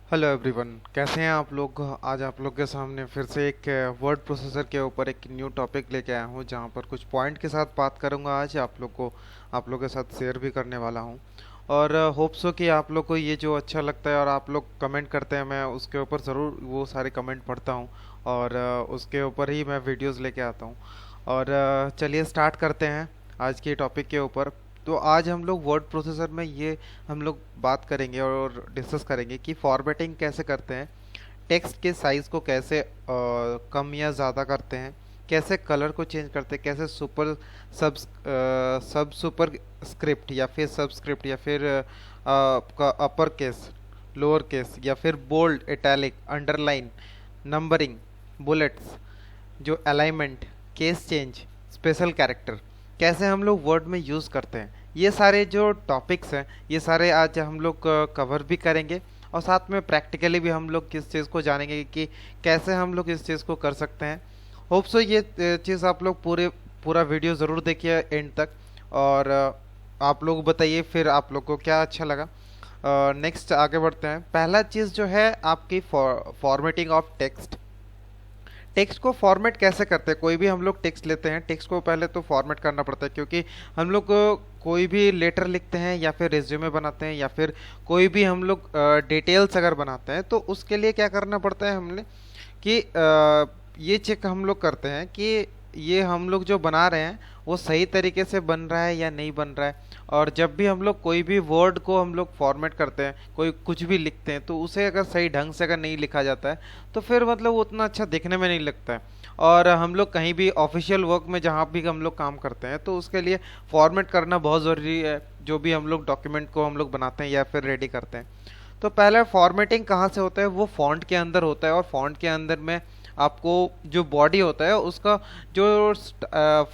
Hello everyone, कैसे हैं आप लोग। आज आप लोग के सामने फिर से एक वर्ड प्रोसेसर के ऊपर एक न्यू टॉपिक लेके आया हूं, जहां पर कुछ पॉइंट के साथ बात करूंगा। आज आप लोग के साथ शेयर भी करने वाला हूं और होप सो कि आप लोग को ये जो अच्छा लगता है और आप लोग कमेंट करते हैं, मैं उसके ऊपर ज़रूर वो सारे कमेंट पढ़ता हूं और उसके ऊपर ही मैं वीडियोस लेके आता हूं। और चलिए स्टार्ट करते हैं आज के टॉपिक के ऊपर। तो आज हम लोग वर्ड प्रोसेसर में ये हम लोग बात करेंगे और डिस्कस करेंगे कि फॉर्मेटिंग कैसे करते हैं, टेक्स्ट के साइज़ को कैसे कम या ज़्यादा करते हैं, कैसे कलर को चेंज करते हैं, कैसे सब सुपर स्क्रिप्ट या फिर सबस्क्रिप्ट या फिर आपका अपर केस, लोअर केस या फिर bold, italic, underline, numbering, bullets, जो alignment, case change, special character कैसे हम लोग वर्ड में यूज़ करते हैं, ये सारे जो टॉपिक्स हैं ये सारे आज हम लोग कवर भी करेंगे। और साथ में प्रैक्टिकली भी हम लोग किस चीज़ को जानेंगे कि कैसे हम लोग इस चीज़ को कर सकते हैं। होप सो ये चीज़ आप लोग पूरा वीडियो ज़रूर देखिए एंड तक। और आप लोग बताइए फिर आप लोग को क्या अच्छा लगा। नेक्स्ट आगे बढ़ते हैं। पहला चीज़ जो है आपकी फॉर्मेटिंग ऑफ टेक्स्ट। टेक्स्ट को फॉर्मेट कैसे करते हैं। कोई भी हम लोग टेक्स्ट लेते हैं, टेक्स्ट को पहले तो फॉर्मेट करना पड़ता है, क्योंकि हम लोग कोई भी लेटर लिखते हैं या फिर रिज्यूमे बनाते हैं या फिर कोई भी हम लोग डिटेल्स अगर बनाते हैं, तो उसके लिए क्या करना पड़ता है हमने कि ये चेक हम लोग करते हैं कि ये हम लोग जो बना रहे हैं वो सही तरीके से बन रहा है या नहीं बन रहा है। और जब भी हम लोग कोई भी वर्ड को हम लोग फॉर्मेट करते हैं, कोई कुछ भी लिखते हैं, तो उसे अगर सही ढंग से अगर नहीं लिखा जाता है तो फिर मतलब वो उतना अच्छा दिखने में नहीं लगता है। और हम लोग कहीं भी ऑफिशियल वर्क में जहाँ भी हम लोग काम करते हैं, तो उसके लिए फॉर्मेट करना बहुत ज़रूरी है, जो भी हम लोग डॉक्यूमेंट को हम लोग बनाते हैं या फिर रेडी करते हैं। तो पहले फॉर्मेटिंग कहाँ से होता है, वो फॉन्ट के अंदर होता है। और फॉन्ट के अंदर में आपको जो बॉडी होता है उसका जो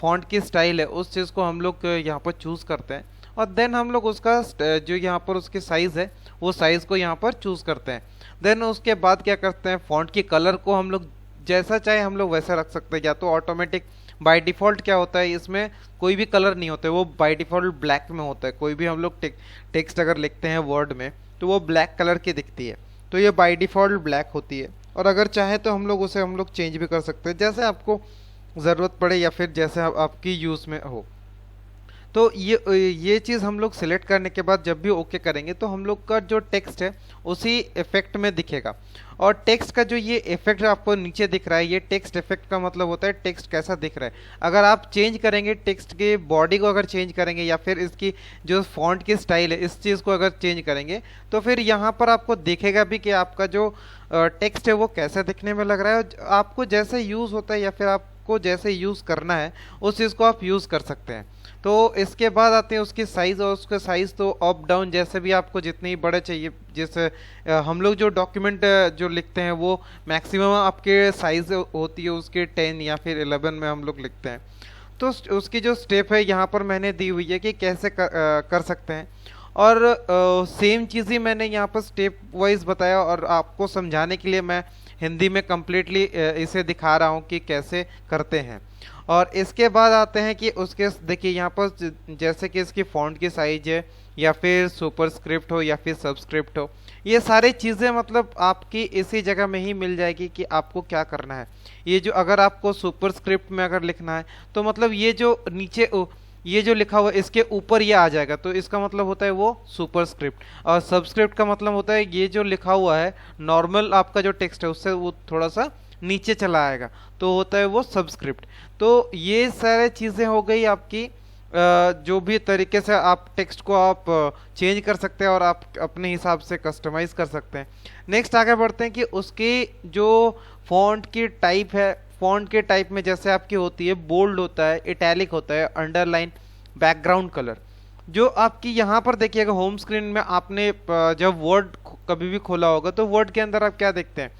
फॉन्ट की स्टाइल है, उस चीज़ को हम लोग यहाँ पर चूज़ करते हैं। और देन हम लोग उसका जो यहाँ पर उसकी साइज़ है, वो साइज़ को यहाँ पर चूज़ करते हैं। देन उसके बाद क्या करते हैं, फॉन्ट की कलर को हम लोग जैसा चाहे हम लोग वैसा रख सकते हैं। या तो ऑटोमेटिक बाय डिफ़ॉल्ट क्या होता है, इसमें कोई भी कलर नहीं होता है, वो बाय डिफ़ॉल्ट ब्लैक में होता है। कोई भी हम लोग टेक्स्ट अगर लिखते हैं वर्ड में, तो वो ब्लैक कलर की दिखती है, तो ये बाय डिफ़ॉल्ट ब्लैक होती है। और अगर चाहे तो हम लोग उसे हम लोग चेंज भी कर सकते हैं, जैसे आपको ज़रूरत पड़े या फिर जैसे आपकी यूज़ में हो। तो ये चीज़ हम लोग सिलेक्ट करने के बाद जब भी ओके करेंगे, तो हम लोग का जो टेक्स्ट है उसी इफेक्ट में दिखेगा। और टेक्स्ट का जो ये इफेक्ट आपको नीचे दिख रहा है, ये टेक्स्ट इफेक्ट का मतलब होता है टेक्स्ट कैसा दिख रहा है। अगर आप चेंज करेंगे टेक्स्ट के बॉडी को, अगर चेंज करेंगे या फिर इसकी जो फॉन्ट की स्टाइल है, इस चीज़ को अगर चेंज करेंगे, तो फिर यहाँ पर आपको दिखेगा भी कि आपका जो टेक्स्ट है वो कैसा दिखने में लग रहा है। और आपको जैसे यूज़ होता है या फिर आपको जैसे यूज़ करना है, उस चीज़ को आप यूज़ कर सकते हैं। तो इसके बाद आते हैं उसकी साइज़। और उसका साइज़ तो अप डाउन जैसे भी आपको जितनी बड़े चाहिए, जैसे हम लोग जो डॉक्यूमेंट जो लिखते हैं वो मैक्सिमम आपके साइज़ होती है उसके 10 या फिर 11 में हम लोग लिखते हैं। तो उसकी जो स्टेप है यहाँ पर मैंने दी हुई है कि कैसे कर सकते हैं। और सेम चीज़ ही मैंने यहाँ पर स्टेप वाइज बताया, और आपको समझाने के लिए मैं हिंदी में कम्प्लीटली इसे दिखा रहा हूँ कि कैसे करते हैं। और इसके बाद आते हैं कि उसके देखिए यहाँ पर जैसे कि इसकी फॉन्ट की साइज है या फिर सुपर स्क्रिप्ट हो या फिर सबस्क्रिप्ट हो, ये सारी चीज़ें मतलब आपकी इसी जगह में ही मिल जाएगी कि आपको क्या करना है। ये जो अगर आपको सुपर स्क्रिप्ट में अगर लिखना है, तो मतलब ये जो नीचे ये जो लिखा हुआ है इसके ऊपर ये आ जाएगा, तो इसका मतलब होता है वो सुपर स्क्रिप्ट। और सबस्क्रिप्ट का मतलब होता है ये जो लिखा हुआ है नॉर्मल आपका जो टेक्स्ट है उससे वो थोड़ा सा नीचे चला आएगा, तो होता है वो सबस्क्रिप्ट। तो ये सारे चीज़ें हो गई आपकी जो भी तरीके से आप टेक्स्ट को आप चेंज कर सकते हैं और आप अपने हिसाब से कस्टमाइज कर सकते हैं। नेक्स्ट आगे बढ़ते हैं कि उसकी जो फॉन्ट की टाइप है, फॉन्ट के टाइप में जैसे आपकी होती है बोल्ड होता है, इटैलिक होता है, अंडरलाइन, बैकग्राउंड कलर। जो आपकी यहाँ पर देखिएगा होम स्क्रीन में आपने जब वर्ड कभी भी खोला होगा, तो वर्ड के अंदर आप क्या देखते हैं,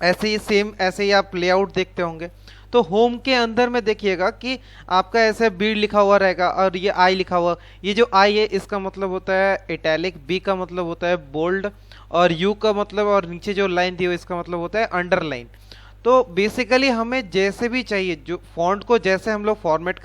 ऐसे ही सेम ऐसे ही आप लेआउट देखते होंगे। तो होम के अंदर में देखिएगा कि आपका ऐसे बी लिखा हुआ रहेगा और ये आई लिखा हुआ। ये जो आई है इसका मतलब होता है इटैलिक, बी का मतलब होता है बोल्ड, और यू का मतलब और नीचे जो लाइन दी हुई इसका मतलब होता है अंडरलाइन। तो बेसिकली हमें जैसे भी चाहिए, जो फॉन्ट को जैसे हम लोग फॉर्मेट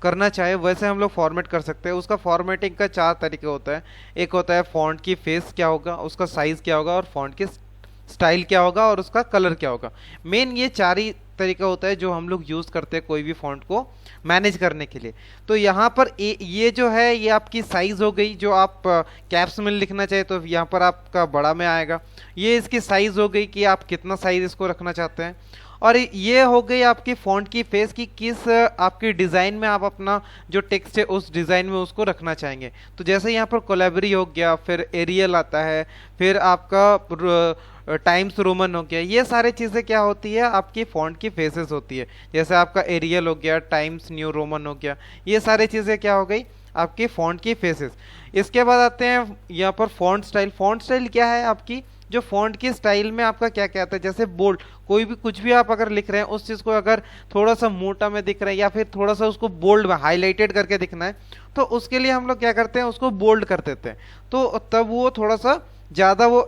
करना चाहे वैसे हम लोग फॉर्मेट कर सकते हैं। उसका फॉर्मेटिंग का चार तरीके होता है। एक होता है फॉन्ट की फेस क्या होगा, उसका साइज क्या होगा, और फॉन्ट की स्टाइल क्या होगा, और उसका कलर क्या होगा। मेन ये चार ही तरीका होता है जो हम लोग यूज करते हैं कोई भी फॉन्ट को मैनेज करने के लिए। तो यहाँ पर ये जो है ये आपकी साइज हो गई, जो आप कैप्स में लिखना चाहे तो यहाँ पर आपका बड़ा में आएगा। ये इसकी साइज हो गई कि आप कितना साइज इसको रखना चाहते हैं। और ये हो गई आपकी फॉन्ट की फेस की किस आपकी डिज़ाइन में आप अपना जो टेक्स्ट है उस डिज़ाइन में उसको रखना चाहेंगे। तो जैसे यहाँ पर कोलैबरी हो गया, फिर एरियल आता है, फिर आपका टाइम्स रोमन हो गया। ये सारी चीज़ें क्या होती है, आपकी फॉन्ट की फेसेस होती है। जैसे आपका एरियल हो गया, टाइम्स न्यू रोमन हो गया, ये सारी चीज़ें क्या हो गई, आपकी फॉन्ट की फेसेस। इसके बाद आते हैं यहाँ पर फॉन्ट स्टाइल। फॉन्ट स्टाइल क्या है, आपकी जो फॉन्ट की स्टाइल में आपका क्या क्या आता है। जैसे बोल्ड, कोई भी कुछ भी आप अगर लिख रहे हैं उस चीज़ को अगर थोड़ा सा मोटा में दिख रहा है या फिर थोड़ा सा उसको बोल्ड में हाईलाइटेड करके दिखना है, तो उसके लिए हम लोग क्या करते हैं, उसको बोल्ड कर देते हैं। तो तब वो थोड़ा सा ज़्यादा वो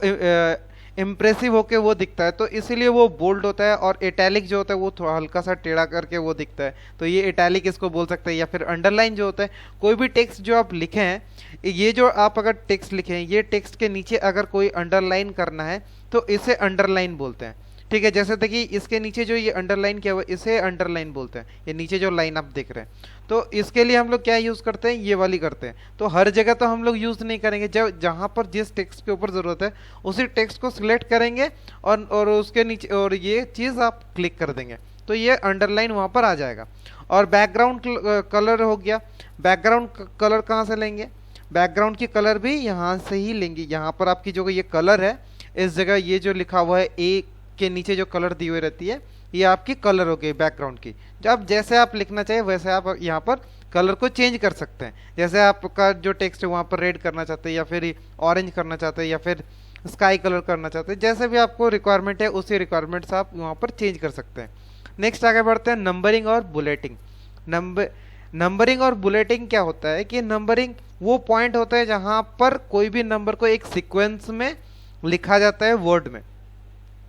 इम्प्रेसिव होके वो दिखता है, तो इसीलिए वो बोल्ड होता है। और इटैलिक जो होता है वो थोड़ा हल्का सा टेढ़ा करके वो दिखता है, तो ये इटैलिक इसको बोल सकते हैं। या फिर अंडरलाइन जो होता है, कोई भी टेक्स्ट जो आप लिखे हैं, ये जो आप अगर टेक्स्ट लिखे हैं, ये टेक्स्ट के नीचे अगर कोई अंडरलाइन करना है तो इसे अंडरलाइन बोलते हैं। ठीक है, जैसे देखिए इसके नीचे जो ये अंडरलाइन किया हुआ है इसे अंडरलाइन बोलते हैं। ये नीचे जो लाइन आप देख रहे हैं, तो इसके लिए हम लोग क्या यूज़ करते हैं, ये वाली करते हैं। तो हर जगह तो हम लोग यूज़ नहीं करेंगे, जब जहाँ पर जिस टेक्स्ट के ऊपर ज़रूरत है उसी टेक्स्ट को सिलेक्ट करेंगे और उसके नीचे और ये चीज़ आप क्लिक कर देंगे, तो ये अंडरलाइन वहाँ पर आ जाएगा। और बैकग्राउंड कलर हो गया। बैकग्राउंड कलर कहाँ से लेंगे, बैकग्राउंड की कलर भी यहाँ से ही लेंगे। यहाँ पर आपकी जो ये कलर है, इस जगह ये जो लिखा हुआ है ए के नीचे जो कलर दी हुई रहती है, ये आपकी कलर हो गई बैकग्राउंड की। जब जैसे आप लिखना चाहिए वैसे आप यहाँ पर कलर को चेंज कर सकते हैं। जैसे आपका जो टेक्स्ट है वहाँ पर रेड करना चाहते हैं, या फिर ऑरेंज करना चाहते हैं, या फिर स्काई कलर करना चाहते हैं, जैसे भी आपको रिक्वायरमेंट है उसी रिक्वायरमेंट से आप वहाँ पर चेंज कर सकते हैं। नेक्स्ट आगे बढ़ते हैं नंबरिंग और बुलेटिंग। नंबरिंग और बुलेटिंग क्या होता है कि नंबरिंग वो पॉइंट होता है जहाँ पर कोई भी नंबर को एक सीक्वेंस में लिखा जाता है वर्ड में।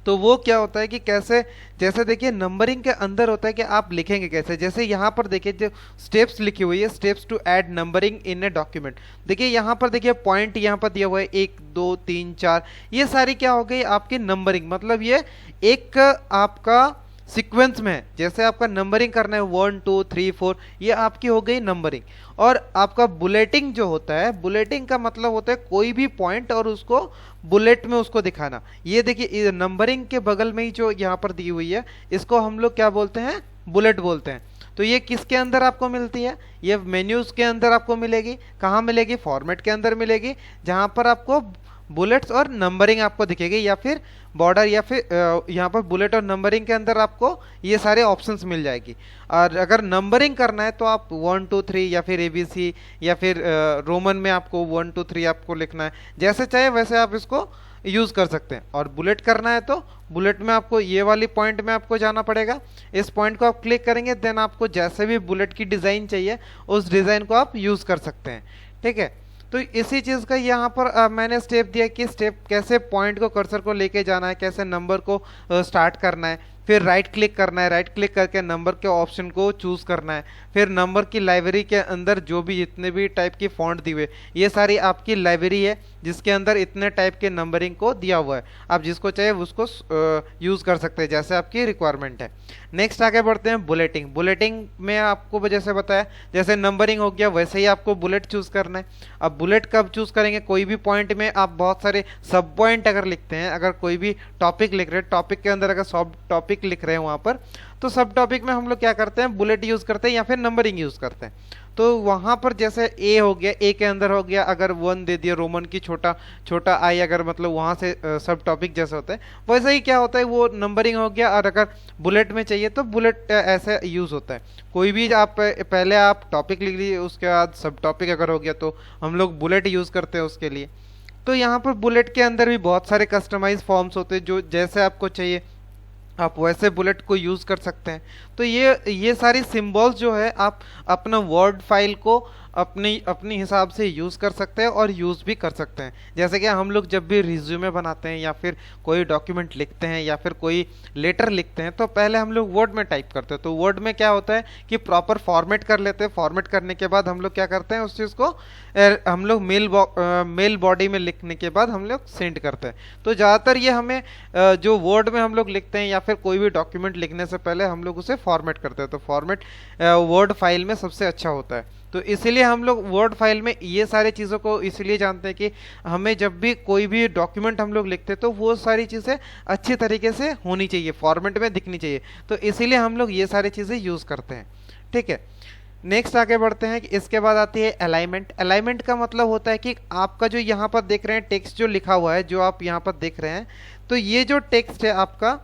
तो वो क्या होता है कि कैसे, जैसे देखिए नंबरिंग के अंदर होता है कि आप लिखेंगे कैसे। जैसे यहाँ पर देखिए जो स्टेप्स लिखी हुई है, steps to add numbering in a document. देखिए यहाँ पर देखिए पॉइंट यहाँ पर दिया हुआ है 1 2 3 4, ये सारी क्या हो गई आपकी नंबरिंग। मतलब ये एक आपका सीक्वेंस में है। जैसे आपका नंबरिंग करना है 1 2 3 4, ये आपकी हो गई नंबरिंग। और आपका बुलेटिंग जो होता है, बुलेटिंग का मतलब होता है कोई भी पॉइंट और उसको बुलेट में उसको दिखाना। ये देखिए नंबरिंग के बगल में ही जो यहाँ पर दी हुई है, इसको हम लोग क्या बोलते हैं, बुलेट बोलते हैं। तो ये किसके अंदर आपको मिलती है, ये मेन्यूज के अंदर आपको मिलेगी। कहाँ मिलेगी, फॉर्मेट के अंदर मिलेगी, जहाँ पर आपको बुलेट्स और नंबरिंग आपको दिखेगी, या फिर बॉर्डर, या फिर यहाँ पर बुलेट और नंबरिंग के अंदर आपको ये सारे ऑप्शंस मिल जाएगी। और अगर नंबरिंग करना है तो आप 1 2 3 या फिर ABC, या फिर रोमन में आपको 1 2 3 आपको लिखना है। जैसे चाहे वैसे आप इसको यूज़ कर सकते हैं। और बुलेट करना है तो बुलेट में आपको ये वाली पॉइंट में आपको जाना पड़ेगा। इस पॉइंट को आप क्लिक करेंगे, देन आपको जैसे भी बुलेट की डिज़ाइन चाहिए उस डिज़ाइन को आप यूज़ कर सकते हैं। ठीक है, तो इसी चीज़ का यहाँ पर मैंने स्टेप दिया कि स्टेप कैसे पॉइंट को, कर्सर को लेके जाना है, कैसे नंबर को स्टार्ट करना है। फिर राइट क्लिक करना है, राइट क्लिक करके नंबर के ऑप्शन को चूज़ करना है। फिर नंबर की लाइब्रेरी के अंदर जो भी जितने भी टाइप की फॉन्ट दी हुए, ये सारी आपकी लाइब्रेरी है जिसके अंदर इतने टाइप के नंबरिंग को दिया हुआ है। आप जिसको चाहे उसको यूज़ कर सकते हैं जैसे आपकी रिक्वायरमेंट है। नेक्स्ट आगे बढ़ते हैं बुलेटिंग। बुलेटिंग में आपको जैसे बताया, जैसे नंबरिंग हो गया वैसे ही आपको बुलेट चूज़ करना है। अब बुलेट कब चूज़ करेंगे, कोई भी पॉइंट में आप बहुत सारे सब पॉइंट अगर लिखते हैं, अगर कोई भी टॉपिक लिख रहे हैं, टॉपिक के अंदर अगर सब टॉपिक लिख रहे हैं वहाँ पर, तो सब टॉपिक में हम लोग क्या करते हैं, बुलेट यूज़ करते हैं या फिर नंबरिंग यूज़ करते हैं। तो वहाँ पर जैसे ए हो गया, ए के अंदर हो गया अगर 1 दे दिया, रोमन की छोटा छोटा आई, अगर मतलब वहाँ से सब टॉपिक जैसे होता है वैसे ही क्या होता है वो नंबरिंग हो गया। और अगर बुलेट में चाहिए तो बुलेट ऐसे यूज़ होता है। कोई भी आप पहले आप टॉपिक लिख लीजिए, उसके बाद सब टॉपिक अगर हो गया तो हम लोग बुलेट यूज़ करते हैं उसके लिए। तो यहाँ पर बुलेट के अंदर भी बहुत सारे कस्टमाइज फॉर्म्स होते हैं, जो जैसे आपको चाहिए आप वैसे बुलेट को यूज़ कर सकते हैं। तो ये सारी सिंबल्स जो है आप अपना वर्ड फाइल को अपनी अपनी हिसाब से यूज़ कर सकते हैं और यूज़ भी कर सकते हैं। जैसे कि हम लोग जब भी रिज्यूमे बनाते हैं या फिर कोई डॉक्यूमेंट लिखते हैं या फिर कोई लेटर लिखते हैं तो पहले हम लोग वर्ड में टाइप करते हैं। तो वर्ड में क्या होता है कि प्रॉपर फॉर्मेट कर लेते हैं। फॉर्मेट करने के बाद हम लोग क्या करते हैं, उस चीज़ को हम लोग मेल बॉडी में लिखने के बाद हम लोग सेंड करते हैं। तो ज़्यादातर ये हमें जो वर्ड में हम लोग लिखते हैं या फिर कोई भी डॉक्यूमेंट लिखने से पहले हम लोग उसे फॉर्मेट करते हैं। तो फॉर्मेट वर्ड फाइल में सबसे अच्छा होता है। तो इसीलिए हम लोग वर्ड फाइल में ये सारी चीज़ों को इसलिए जानते हैं कि हमें जब भी कोई भी डॉक्यूमेंट हम लोग लिखते हैं तो वो सारी चीज़ें अच्छी तरीके से होनी चाहिए, फॉर्मेट में दिखनी चाहिए। तो इसीलिए हम लोग ये सारी चीज़ें यूज़ करते हैं। ठीक है, नेक्स्ट आगे बढ़ते हैं कि इसके बाद आती है अलाइनमेंट। अलाइनमेंट का मतलब होता है कि आपका जो यहाँ पर देख रहे हैं टेक्स्ट जो लिखा हुआ है, जो आप यहाँ पर देख रहे हैं, तो ये जो टेक्स्ट है आपका,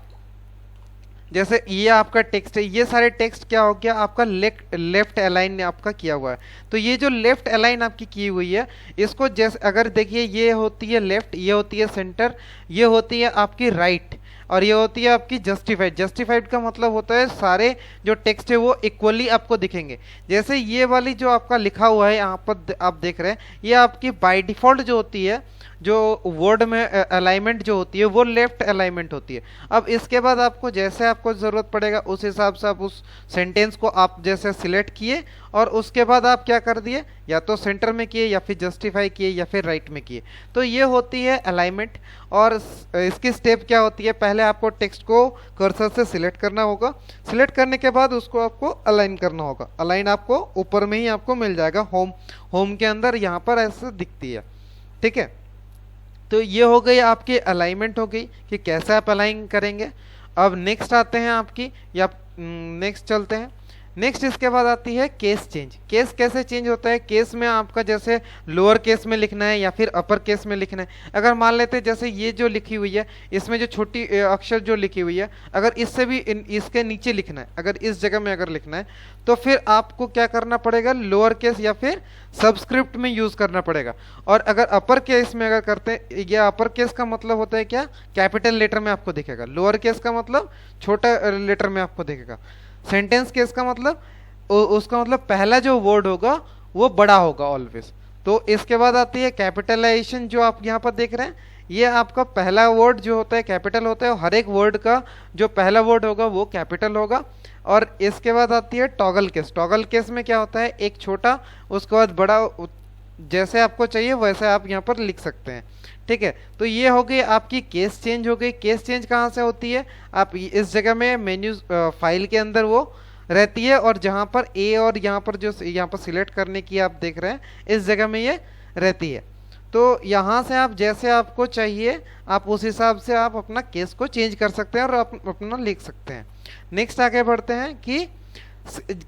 जैसे ये आपका टेक्स्ट है, ये सारे टेक्स्ट क्या हो गया आपका लेफ्ट अलाइन आपका किया हुआ है। तो ये जो लेफ्ट अलाइन आपकी की हुई है, इसको जैसे अगर देखिए ये होती है लेफ्ट, ये होती है सेंटर, ये होती है आपकी राइट, और ये होती है आपकी जस्टिफाइड। जस्टिफाइड का मतलब होता है सारे जो टेक्स्ट है वो इक्वली आपको दिखेंगे। जैसे ये वाली जो आपका लिखा हुआ है यहाँ पर आप देख रहे हैं, ये आपकी बाय डिफ़ॉल्ट जो होती है, जो वर्ड में अलाइनमेंट जो होती है वो लेफ्ट अलाइनमेंट होती है। अब इसके बाद आपको जैसे आपको ज़रूरत पड़ेगा उस हिसाब से आप उस सेंटेंस को आप जैसे सिलेक्ट किए और उसके बाद आप क्या कर दिए, या तो सेंटर में किए या फिर जस्टिफाई किए या फिर राइट में किए। तो ये होती है अलाइनमेंट। और इसकी स्टेप क्या होती है, पहले आपको टेक्स्ट को कर्सर से सिलेक्ट करना होगा। सिलेक्ट करने के बाद उसको आपको अलाइन करना होगा। अलाइन आपको ऊपर में ही आपको मिल जाएगा, होम के अंदर यहाँ पर ऐसे दिखती है। ठीक है, तो ये हो गई आपकी अलाइनमेंट हो गई कि कैसे आप अलाइन करेंगे। अब नेक्स्ट आते हैं आपकी, या नेक्स्ट चलते हैं। नेक्स्ट इसके बाद आती है केस चेंज। केस कैसे चेंज होता है, केस में आपका जैसे लोअर केस में लिखना है या फिर अपर केस में लिखना है। अगर मान लेते हैं जैसे ये जो लिखी हुई है, इसमें जो छोटी अक्षर जो लिखी हुई है, अगर इससे भी इसके नीचे लिखना है, अगर इस जगह में अगर लिखना है, तो फिर आपको क्या करना पड़ेगा, लोअर केस या फिर सबस्क्रिप्ट में यूज़ करना पड़ेगा। और अगर अपर केस में अगर करते हैं, ये अपर केस का मतलब होता है क्या, कैपिटल लेटर में आपको दिखेगा। लोअर केस का मतलब छोटा लेटर में आपको दिखेगा। सेंटेंस केस का मतलब उसका मतलब पहला जो वर्ड होगा वो बड़ा होगा ऑलवेज। तो इसके बाद आती है कैपिटलाइजेशन, जो आप यहाँ पर देख रहे हैं, ये आपका पहला वर्ड जो होता है कैपिटल होता है, और हर एक वर्ड का जो पहला वर्ड होगा वो कैपिटल होगा। और इसके बाद आती है टॉगल केस। टॉगल केस में क्या होता है, एक छोटा उसके बाद बड़ा, जैसे आपको चाहिए वैसे आप यहाँ पर लिख सकते हैं। ठीक है, तो ये हो गई आपकी केस चेंज हो गई। केस चेंज कहाँ से होती है, आप इस जगह में मेन्यू फाइल के अंदर वो रहती है, और जहाँ पर ए और यहाँ पर जो यहाँ पर सिलेक्ट करने की आप देख रहे हैं, इस जगह में ये रहती है। तो यहाँ से आप जैसे आपको चाहिए आप उस हिसाब से आप अपना केस को चेंज कर सकते हैं और अपना लिख सकते हैं। नेक्स्ट आगे बढ़ते हैं कि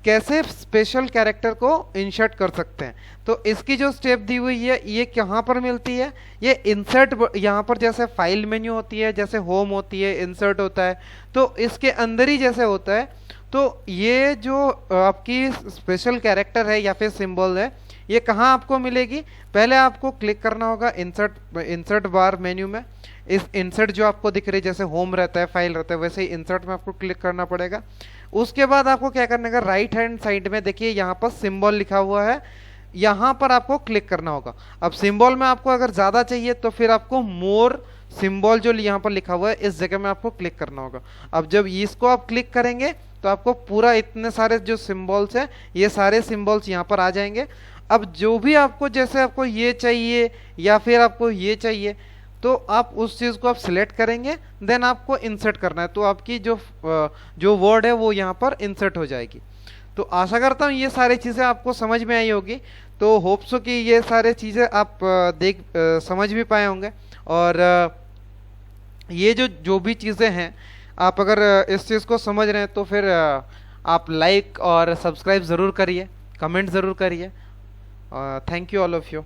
कैसे स्पेशल कैरेक्टर को इंसर्ट कर सकते हैं। तो इसकी जो स्टेप दी हुई है ये कहाँ पर मिलती है, ये इंसर्ट, यहाँ पर जैसे फाइल मेन्यू होती है, जैसे होम होती है, इंसर्ट होता है, तो इसके अंदर ही जैसे होता है। तो ये जो आपकी स्पेशल कैरेक्टर है या फिर सिंबल है, ये कहाँ आपको मिलेगी, पहले आपको क्लिक करना होगा इंसर्ट बार मेन्यू में। इस इंसर्ट जो आपको दिख रही है, जैसे होम रहता है, फाइल रहता है, वैसे ही इंसर्ट में आपको क्लिक करना पड़ेगा। उसके बाद आपको क्या करना है, राइट हैंड साइड में देखिए यहाँ पर सिंबल लिखा हुआ है, यहाँ पर आपको क्लिक करना होगा। अब सिंबल में आपको अगर ज़्यादा चाहिए तो फिर आपको मोर सिंबल जो यहाँ पर लिखा हुआ है इस जगह में आपको क्लिक करना होगा। अब जब इसको आप क्लिक करेंगे तो आपको पूरा इतने सारे जो सिंबल्स हैं ये सारे सिंबल्स यहाँ पर आ जाएंगे। अब जो भी आपको, जैसे आपको ये चाहिए या फिर आपको ये चाहिए, तो आप उस चीज़ को आप सिलेक्ट करेंगे, देन आपको इंसर्ट करना है, तो आपकी जो वर्ड है वो यहाँ पर इंसर्ट हो जाएगी। तो आशा करता हूँ ये सारी चीज़ें आपको समझ में आई होगी। तो होप सो कि ये सारे चीज़ें आप समझ भी पाए होंगे। और ये जो भी चीज़ें हैं, आप अगर इस चीज़ को समझ रहे हैं तो फिर आप लाइक और सब्सक्राइब ज़रूर करिए, कमेंट ज़रूर करिए। Thank you all of you.